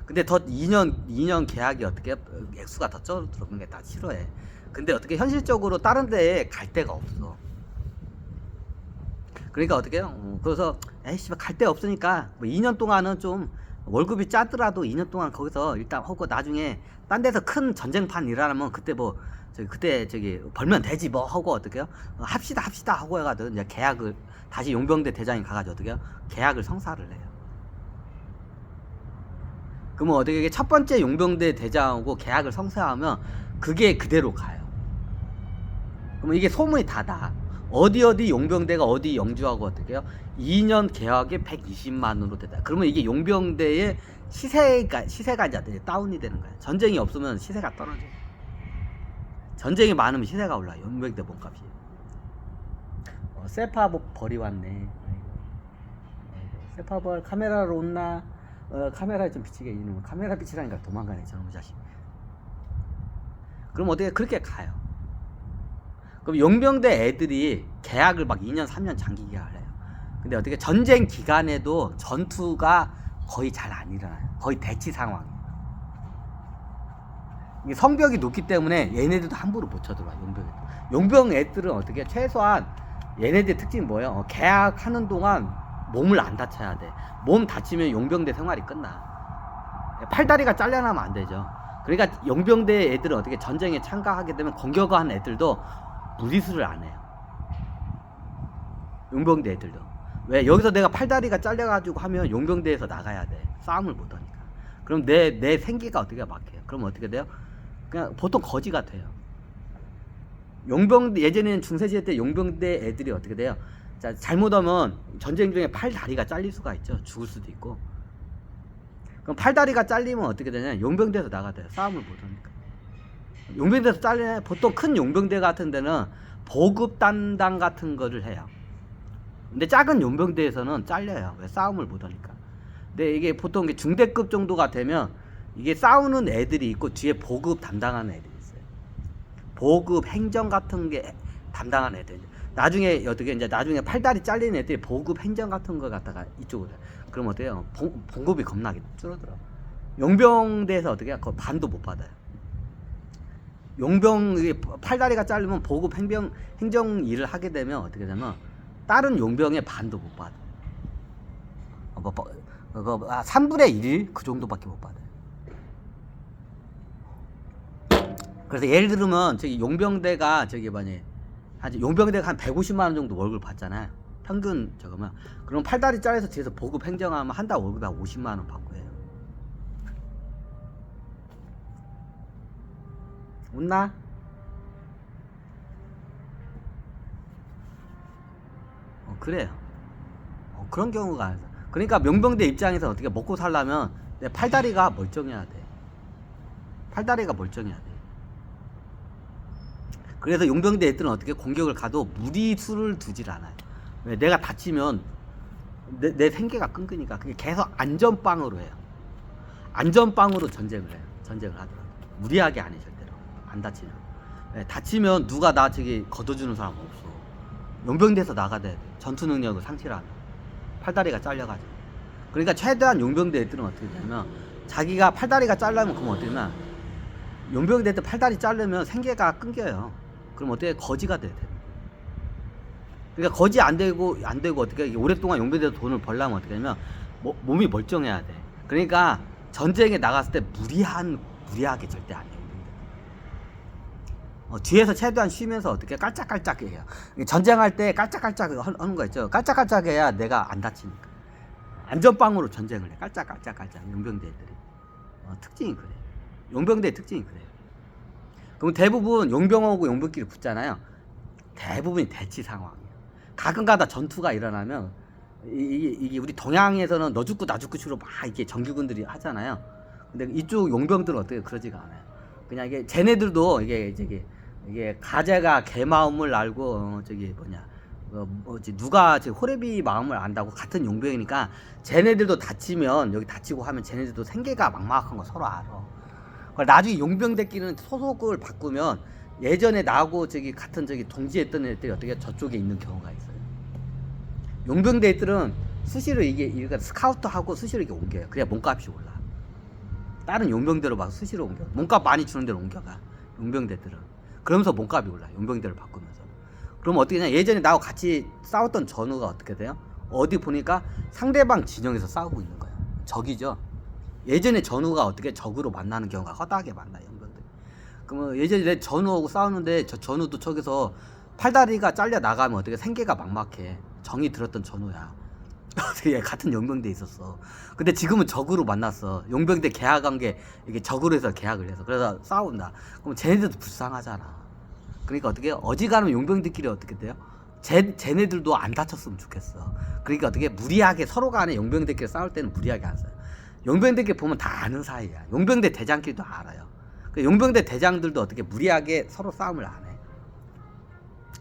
근데 더 2년 계약이 어떻게 액수가 더 줄어드는 게 다 싫어해. 근데 어떻게 현실적으로 다른 데에 갈 데가 없어. 그러니까 어떻게 해요? 그래서 에이씨 갈 데 없으니까 뭐 2년 동안은 좀 월급이 짜더라도 2년 동안 거기서 일단 하고 나중에 딴 데서 큰 전쟁판 일하면 그때 뭐 그때 저기 벌면 되지 뭐 하고 어떻게 해요? 합시다 하고 해가지고 이제 계약을 다시 용병대 대장이 가가지고 어떻게 해요? 계약을 성사를 해요. 그러면 어떻게 첫 번째 용병대 대장하고 계약을 성사하면 그게 그대로 가요. 그러면 이게 소문이 다 나. 어디 용병대가 어디 영주하고 어떻게 해요? 2년 계약에 120만으로 됐다. 그러면 이게 용병대의 시세가 이제 다운이 되는 거예요. 전쟁이 없으면 시세가 떨어져요. 전쟁이 많으면 시세가 올라요. 용병대 몸값이. 세파벌이 왔네. 세파벌 카메라로 온나? 카메라에 좀 비치게. 이놈 카메라 비치라니까 도망가네 저놈 자식. 그럼 어떻게 그렇게 가요? 그럼 용병대 애들이 계약을 막 2년 3년 장기 계약을 해요. 근데 어떻게 전쟁 기간에도 전투가 거의 잘 안 일어나요. 거의 대치 상황이에요. 이게 성벽이 높기 때문에 얘네들도 함부로 못 쳐들어와. 용병 애들은 어떻게 최소한 얘네들 특징이 뭐예요? 계약하는 동안 몸을 안 다쳐야 돼. 몸 다치면 용병대 생활이 끝나. 팔다리가 잘려나면 안 되죠. 그러니까 용병대 애들은 어떻게 전쟁에 참가하게 되면 공격한 애들도 무리수를 안 해요. 용병대 애들도. 왜? 여기서 내가 팔다리가 잘려가지고 하면 용병대에서 나가야 돼. 싸움을 못하니까. 그럼 내 생기가 어떻게 막혀요? 그럼 어떻게 돼요? 그냥 보통 거지가 돼요. 용병대, 예전에는 중세시대 때 용병대 애들이 어떻게 돼요? 자, 잘못하면 전쟁 중에 팔다리가 잘릴 수가 있죠. 죽을 수도 있고. 그럼 팔다리가 잘리면 어떻게 되냐? 용병대에서 나가야 돼요. 싸움을 못하니까. 용병대에서 잘리면 보통 큰 용병대 같은 데는 보급 담당 같은 거를 해요. 근데 작은 용병대에서는 잘려요. 왜? 싸움을 못하니까. 근데 이게 보통 중대급 정도가 되면 이게 싸우는 애들이 있고 뒤에 보급 담당하는 애들이 있어요. 보급 행정 같은 게 담당하는 애들. 나중에 어떻게 이제 나중에 팔다리 잘리는 애들이 보급 행정 같은 거 갖다가 이쪽으로. 그럼 어때요? 봉급이 겁나게 줄어들어. 용병대에서 어떻게 해요? 반도 못 받아요. 용병 팔다리가 잘리면 보급 행정 일을 하게 되면 어떻게 되면 다른 용병의 반도 못 받아. 3분의 1 그 정도밖에 못 받아요. 그래서 예를 들면 저기 용병대가 용병대가 한 150만 원 정도 월급 받잖아요. 평균 저거면. 그럼 팔다리 잘려서 뒤에서 보급 행정하면 한 달 월급이 한 50만 원 받고 해요. 웃나? 그래요. 그런 경우가. 그러니까 용병대 입장에서 어떻게 먹고 살려면 내 팔다리가 멀쩡해야 돼. 팔다리가 멀쩡해야 돼. 그래서 용병대 애들은 어떻게 공격을 가도 무리수를 두질 않아요. 왜? 내가 다치면 내 생계가 끊기니까 그게 계속 안전빵으로 해요. 안전빵으로 전쟁을 해요. 전쟁을 하더라도 무리하게 안 해. 절대로 안 다치면. 다치면 누가 나 저기 걷어주는 사람 없어. 용병대에서 나가야 돼. 전투 능력을 상실하면 팔다리가 잘려가지고. 그러니까 최대한 용병대 애들은 어떻게 되냐면 자기가 팔다리가 잘라면 그럼 어떻게 되냐, 용병대 때 팔다리 자르면 생계가 끊겨요. 그럼 어떻게 거지가 돼야 돼. 그러니까 거지 안 되고 어떻게 오랫동안 용병대에서 돈을 벌려면 어떻게 하냐면 몸이 멀쩡해야 돼. 그러니까 전쟁에 나갔을 때 무리하게 절대 안 해요. 뒤에서 최대한 쉬면서 어떻게 깔짝깔짝 해요. 전쟁할 때 깔짝깔짝 하는 거 있죠. 깔짝깔짝 해야 내가 안 다치니까. 안전빵으로 전쟁을 해. 깔짝깔짝 용병대 애들이. 특징이 그래. 용병대의 특징이 그래요. 그럼 대부분 용병하고 용병끼리 붙잖아요. 대부분이 대치 상황이에요. 가끔가다 전투가 일어나면 이게 우리 동양에서는 너 죽고 나 죽고 식으로 막 이렇게 정규군들이 하잖아요. 근데 이쪽 용병들은 어떻게 그러지가 않아요. 그냥 이게 쟤네들도 이게 가재가 개 마음을 알고 누가 호레비 마음을 안다고. 같은 용병이니까 쟤네들도 다치면 여기 다치고 하면 쟤네들도 생계가 막막한 거 서로 알아. 나중에 용병들끼리는 소속을 바꾸면 예전에 나하고 같은 동지했던 애들이 어떻게 저쪽에 있는 경우가 있어요. 용병대 애들은 수시로 이게 스카우트하고 수시로 이렇게 옮겨요. 그래야 몸값이 올라. 다른 용병대로 막 수시로 옮겨. 몸값 많이 주는 데로 옮겨가. 용병대들은. 그러면서 몸값이 올라. 용병대를 바꾸면서. 그럼 어떻게 되냐? 예전에 나하고 같이 싸웠던 전우가 어떻게 돼요? 어디 보니까 상대방 진영에서 싸우고 있는 거예요. 적이죠. 예전에 전우가 어떻게 적으로 만나는 경우가 허다하게 만나요. 용병들. 그러면 예전에 내 전우하고 싸우는데 저 전우도 저기서 팔다리가 잘려 나가면 어떻게 생계가 막막해. 정이 들었던 전우야. 어떻게 같은 용병대에 있었어. 근데 지금은 적으로 만났어. 용병대 계약한 게 이게 적으로 해서 계약을 해서. 그래서 싸운다. 그럼 쟤네들도 불쌍하잖아. 그러니까 어떻게 어지간하면 용병들끼리 어떻게 돼요? 쟤네들도 안 다쳤으면 좋겠어. 그러니까 어떻게 무리하게 서로 간에 용병들끼리 싸울 때는 무리하게 안 써요. 용병들끼리 보면 다 아는 사이야. 용병대 대장끼리도 알아요. 용병대 대장들도 어떻게 무리하게 서로 싸움을 안 해.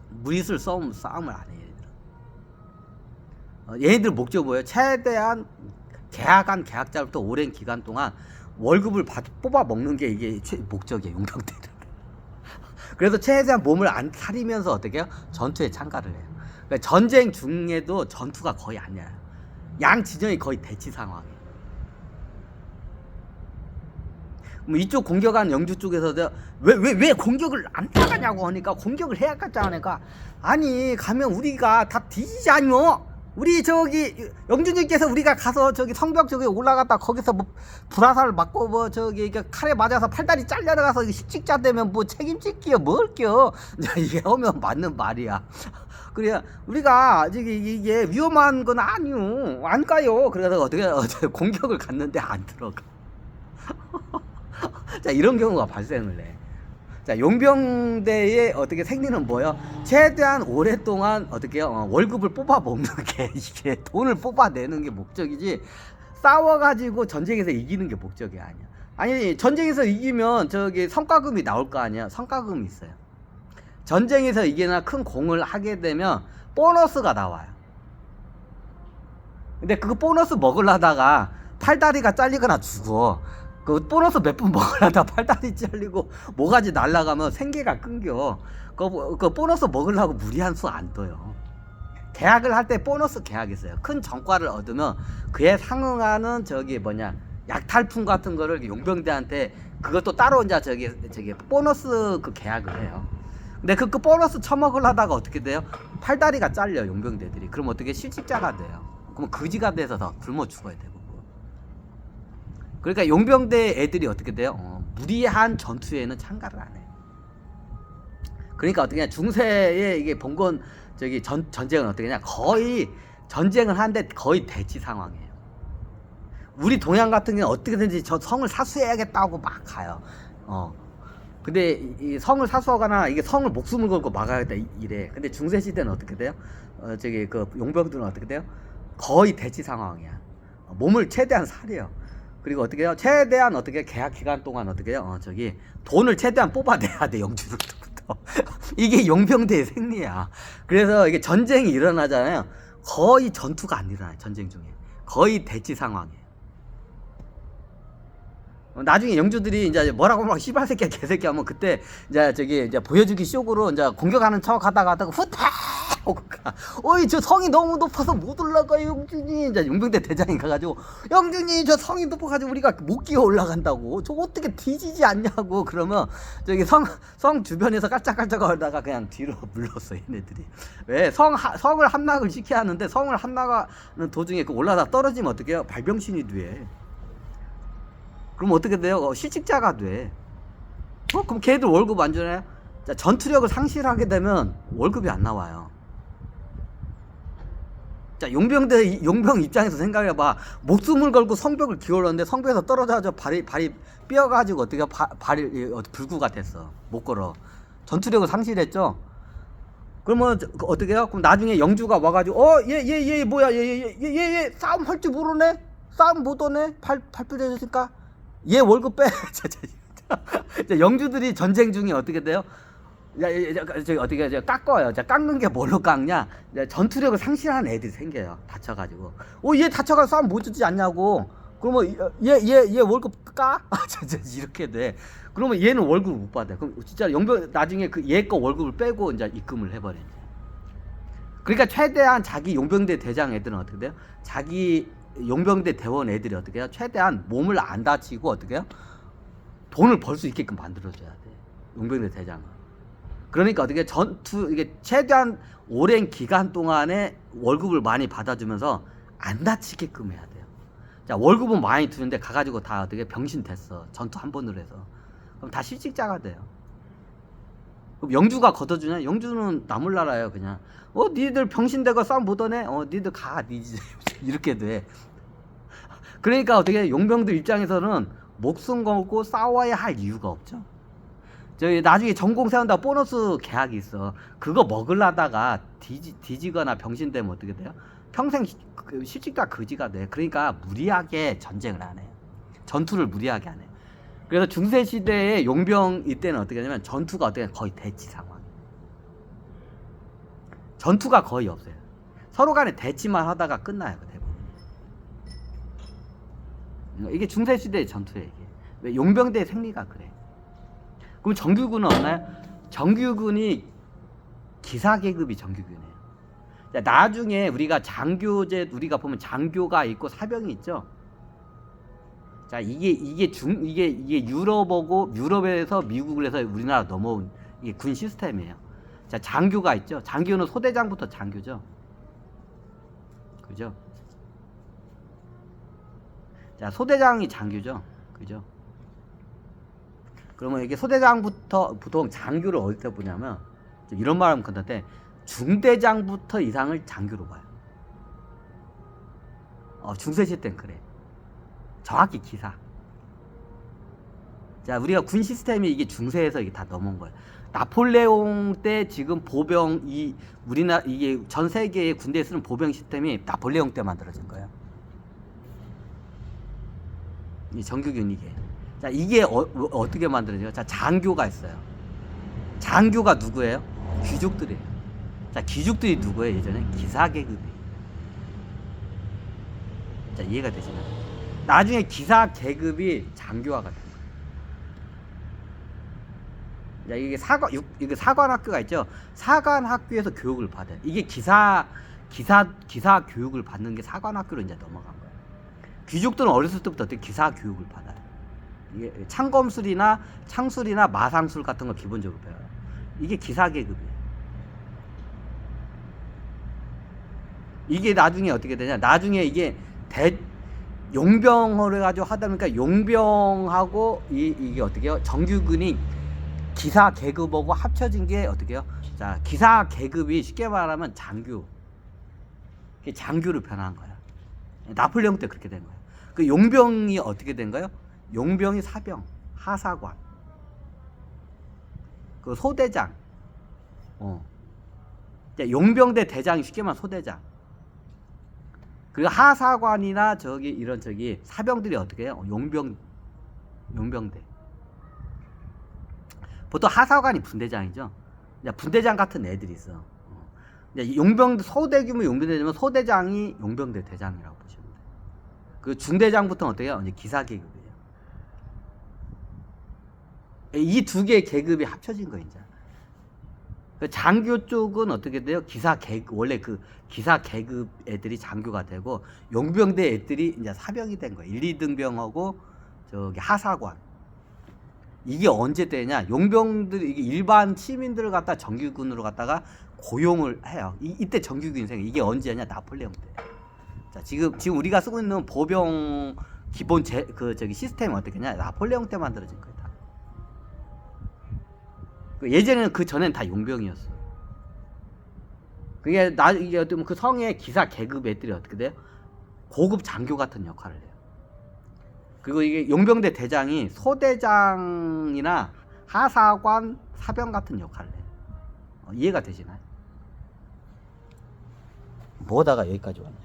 무리수를 싸움을 안 해. 얘네들은. 얘네들 목적이 뭐예요? 최대한 계약한 계약자로부터 오랜 기간 동안 월급을 뽑아 먹는 게 이게 목적이에요. 용병대는. 그래서 최대한 몸을 안 사리면서 어떻게 해요? 전투에 참가를 해요. 그러니까 전쟁 중에도 전투가 거의 아니야. 양 진영이 거의 대치 상황이에요. 뭐 이쪽 공격한 영주 쪽에서 왜 공격을 안 나가냐고 하니까 공격을 해야 겠잖아. 아니 가면 우리가 다 뒤지지 않요. 우리 저기 영주님께서 우리가 가서 저기 성벽 저기 올라갔다 거기서 뭐 불화살 맞고 뭐 저기 칼에 맞아서 팔다리 잘려나가서 십직자 되면 뭐 책임질게요 뭘게요. 이게 하면 맞는 말이야. 그래 우리가 저기 이게 위험한 건 아니요 안 가요. 그래서 어떻게 공격을 갔는데 안 들어가. 자 이런 경우가 발생을 해. 자 용병대의 어떻게 생리는 뭐요? 최대한 오랫동안 어떻게요? 월급을 뽑아 먹는 게 이게 돈을 뽑아내는 게 목적이지 싸워가지고 전쟁에서 이기는 게 목적이 아니야. 아니 전쟁에서 이기면 저기 성과금이 나올 거 아니야. 성과금이 있어요. 전쟁에서 이기나 큰 공을 하게 되면 보너스가 나와요. 근데 그 보너스 먹으려다가 팔다리가 잘리거나 죽어. 그 보너스 몇 분 먹으려다 팔다리 잘리고 모가지 날아가면 생계가 끊겨. 그 보너스 먹으려고 무리한 수 안 떠요. 계약을 할 때 보너스 계약이 있어요. 큰 성과를 얻으면 그에 상응하는 저기 뭐냐 약탈품 같은 거를 용병대한테 그것도 따로 이제 저기 보너스 그 계약을 해요. 근데 그 보너스 처먹으려다가 어떻게 돼요? 팔다리가 잘려 용병대들이. 그럼 어떻게 실직자가 돼요. 그럼 거지가 돼서 더 굶어 죽어야 되고. 그러니까 용병대 애들이 어떻게 돼요? 무리한 전투에는 참가를 안 해요. 그러니까 어떻게 냐 중세에 이게 봉건 저기 전쟁은 어떻게 냐 거의 전쟁을 하는데 거의 대치 상황이에요. 우리 동양 같은 경우는 어떻게든지 저 성을 사수해야겠다고 막 가요. 근데 이 성을 사수하거나 이게 성을 목숨을 걸고 막아야겠다 이래. 근데 중세 시대는 어떻게 돼요? 저기 그 용병들은 어떻게 돼요? 거의 대치 상황이야. 몸을 최대한 사려요. 그리고 어떻게 해요? 최대한 어떻게 계약 기간 동안 어떻게 해요? 저기 돈을 최대한 뽑아내야 돼 영주들부터. 이게 용병대의 생리야. 그래서 이게 전쟁이 일어나잖아요. 거의 전투가 안 일어나요. 전쟁 중에 거의 대치 상황이에요. 나중에 영주들이 이제 뭐라고 막 씨발 새끼야 개새끼 하면 그때 이제 보여주기 쇼으로 이제 공격하는 척 하다가 후딱 하고 가. 어이 저 성이 너무 높아서 못 올라가요 영준이. 이제 용병대 대장이 가가지고 영준이 저 성이 높아가지고 우리가 못 기어 올라간다고. 저 어떻게 뒤지지 않냐고. 그러면 저기 성 주변에서 깔짝깔짝 하다가 그냥 뒤로 물렀어 얘네들이. 왜 성을 함락을 시켜야 하는데 성을 함락하는 도중에 그 올라다 떨어지면 어떻게 해요? 발병신이 돼. 그럼 어떻게 돼요? 실직자가 돼. 그럼 걔들 월급 안 주나요? 자, 전투력을 상실하게 되면 월급이 안 나와요. 자, 용병 입장에서 생각해봐. 목숨을 걸고 성벽을 기울였는데 성벽에서 떨어져서 발이 삐어가지고 어떻게 발이 불구가 됐어. 못 걸어. 전투력을 상실했죠? 그러면 어떻게 해요? 그럼 나중에 영주가 와가지고 얘 뭐야 얘 싸움 할 줄 모르네? 싸움 못 오네? 발표되셨으니까 얘 월급 빼. 영주들이 전쟁 중에 어떻게 돼요? 어떻게 깎아요. 깎는 게 뭘로 깎냐? 전투력을 상실하는 애들이 생겨요. 다쳐가지고. 얘 다쳐가지고 싸움 못 주지 않냐고. 그러면 얘 월급 까? 이렇게 돼. 그러면 얘는 월급을 못 받아. 그럼 진짜 용병 나중에 그 얘 거 월급을 빼고 이제 입금을 해버려. 그러니까 최대한 자기 용병대 대장 애들은 어떻게 돼요? 자기 용병대 대원 애들이 어떻게 해요? 최대한 몸을 안 다치고 어떻게 해요? 돈을 벌 수 있게끔 만들어줘야 돼. 용병대 대장은. 그러니까 어떻게 이게 최대한 오랜 기간 동안에 월급을 많이 받아주면서 안 다치게끔 해야 돼요. 자, 월급은 많이 주는데 가가지고 다 어떻게 병신 됐어. 전투 한 번으로 해서. 그럼 다 실직자가 돼요. 그럼 영주가 걷어주냐? 영주는 나몰라라요, 그냥. 니들 병신되고 싸움 못하네? 니들 가, 니지. 이렇게 돼. 그러니까 어떻게 용병들 입장에서는 목숨 걸고 싸워야 할 이유가 없죠. 저기 나중에 전공 세운다 보너스 계약이 있어. 그거 먹으려다가 뒤지거나 병신되면 어떻게 돼요? 평생 실직자 거지가 돼. 그러니까 무리하게 전쟁을 안 해요. 전투를 무리하게 안 해요. 그래서 중세시대의 용병 이때는 어떻게 하냐면 전투가 어떻게 거의 대치 상황. 전투가 거의 없어요. 서로 간에 대치만 하다가 끝나요, 그 대부분. 이게 중세시대의 전투예요, 이게. 왜 용병대의 생리가 그래. 그럼 정규군은 없나요? 정규군이 기사 계급이 정규군이에요. 자, 나중에 우리가 장교제, 우리가 보면 장교가 있고 사병이 있죠. 자, 이게 유럽하고 유럽에서 미국을 해서 우리나라 넘어온 이게 군 시스템이에요. 자, 장교가 있죠. 장교는 소대장부터 장교죠. 그죠? 자, 소대장이 장교죠. 그죠? 그러면 이게 소대장부터 보통 장교를 어디서 보냐면 이런 말 하면 그런데 중대장부터 이상을 장교로 봐요. 중세시 때는 그래. 정확히 기사. 자, 우리가 군 시스템이 이게 중세에서 이게 다 넘어온 거예요. 나폴레옹 때 지금 보병 우리나라 이게 전 세계의 군대에 쓰는 보병 시스템이 나폴레옹 때 만들어진 거예요. 이 정규군 이게. 자, 이게 어떻게 만들어져요? 자, 장교가 있어요. 장교가 누구예요? 귀족들이에요. 자, 귀족들이 누구예요? 예전에 기사 계급이에요. 자, 이해가 되시나요? 나중에 기사 계급이 장교화가 돼요. 자, 이게 사관학교가 있죠. 사관학교에서 교육을 받아요. 이게 기사 교육을 받는 게 사관학교로 이제 넘어간 거예요. 귀족들은 어렸을 때부터 어떻게 기사 교육을 받아요. 이게 창검술이나 창술이나 마상술 같은 걸 기본적으로 배워요. 이게 기사 계급이에요. 이게 나중에 어떻게 되냐? 나중에 이게 용병을 해가지고 하다 보니까 용병하고 이게 어떻게 해요? 정규군이 기사 계급하고 합쳐진 게 어떻게 해요? 자, 기사 계급이 쉽게 말하면 장교. 장교로 변한 거야. 나폴레옹 때 그렇게 된 거예요. 그 용병이 어떻게 된 거예요? 용병이 사병, 하사관, 그 소대장, 용병대 대장이 쉽게 말하면 소대장. 그리고 하사관이나 이런 사병들이 어떻게 해요? 용병대. 보통 하사관이 분대장이죠. 분대장 같은 애들이 있어. 소대 규모 용병대면 소대장이 용병대 대장이라고 보시면 돼요. 그 중대장부터는 어떻게 해요? 이제 기사 계급이에요. 이 두 개의 계급이 합쳐진 거예요, 이제. 장교 쪽은 어떻게 돼요? 원래 그 기사 계급 애들이 장교가 되고, 용병대 애들이 이제 사병이 된 거예요. 1, 2등병하고 하사관. 이게 언제 때냐? 용병들이 이게 일반 시민들을 갖다 정규군으로 갖다가 고용을 해요. 이때 정규군 생겨. 이게 언제냐? 나폴레옹 때. 자, 지금 우리가 쓰고 있는 보병 기본 시스템이 어떻게냐? 나폴레옹 때 만들어진 거예요. 예전에는 그 전엔 다 용병이었어. 이게 어떤 그 성의 기사 계급 애들이 어떻게 돼요? 고급 장교 같은 역할을 해요. 그리고 이게 용병대 대장이 소대장이나 하사관, 사병 같은 역할을 해요. 이해가 되시나요? 뭐다가 여기까지 왔냐?